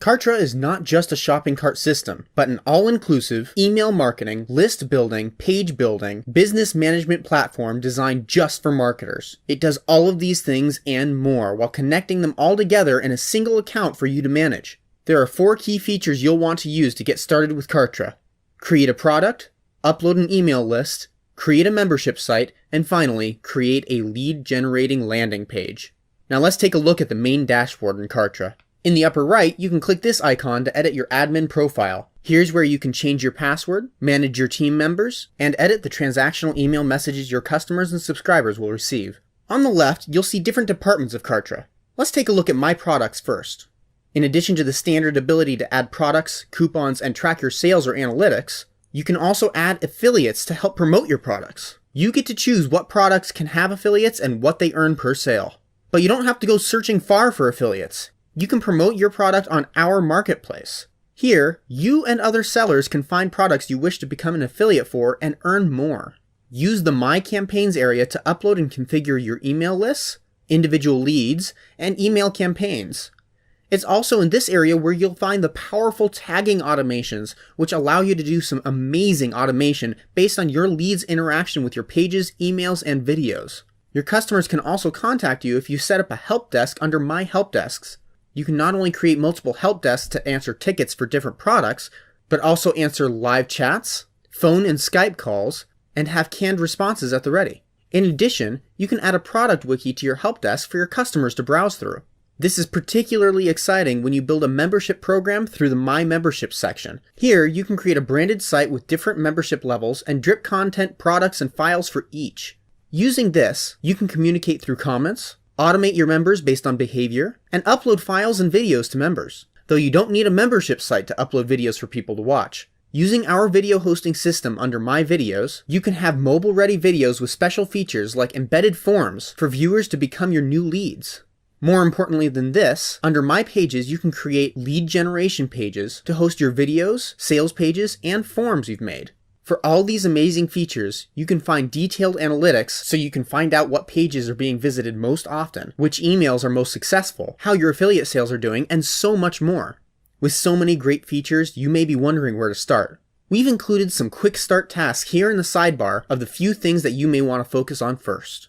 Kartra is not just a shopping cart system, but an all-inclusive email marketing, list building, page building, business management platform designed just for marketers. It does all of these things and more while connecting them all together in a single account for you to manage. There are 4 key features you'll want to use to get started with Kartra. Create a product, upload an email list, create a membership site, and finally, create a lead-generating landing page. Now let's take a look at the main dashboard in Kartra. In the upper right, you can click this icon to edit your admin profile. Here's where you can change your password, manage your team members, and edit the transactional email messages your customers and subscribers will receive. On the left, you'll see different departments of Kartra. Let's take a look at My Products first. In addition to the standard ability to add products, coupons, and track your sales or analytics, you can also add affiliates to help promote your products. You get to choose what products can have affiliates and what they earn per sale. But you don't have to go searching far for affiliates. You can promote your product on our marketplace. Here, you and other sellers can find products you wish to become an affiliate for and earn more. Use the My Campaigns area to upload and configure your email lists, individual leads, and email campaigns. It's also in this area where you'll find the powerful tagging automations, which allow you to do some amazing automation based on your leads' interaction with your pages, emails, and videos. Your customers can also contact you if you set up a help desk under My Help Desks. You can not only create multiple help desks to answer tickets for different products, but also answer live chats, phone and Skype calls, and have canned responses at the ready. In addition, you can add a product wiki to your help desk for your customers to browse through. This is particularly exciting when you build a membership program through the My Membership section. Here, you can create a branded site with different membership levels and drip content, products, and files for each. Using this, you can communicate through comments, automate your members based on behavior, and upload files and videos to members. Though you don't need a membership site to upload videos for people to watch. Using our video hosting system under My Videos, you can have mobile-ready videos with special features like embedded forms for viewers to become your new leads. More importantly than this, under My Pages you can create lead generation pages to host your videos, sales pages, and forms you've made. For all these amazing features, you can find detailed analytics so you can find out what pages are being visited most often, which emails are most successful, how your affiliate sales are doing, and so much more. With so many great features, you may be wondering where to start. We've included some quick start tasks here in the sidebar of the few things that you may want to focus on first.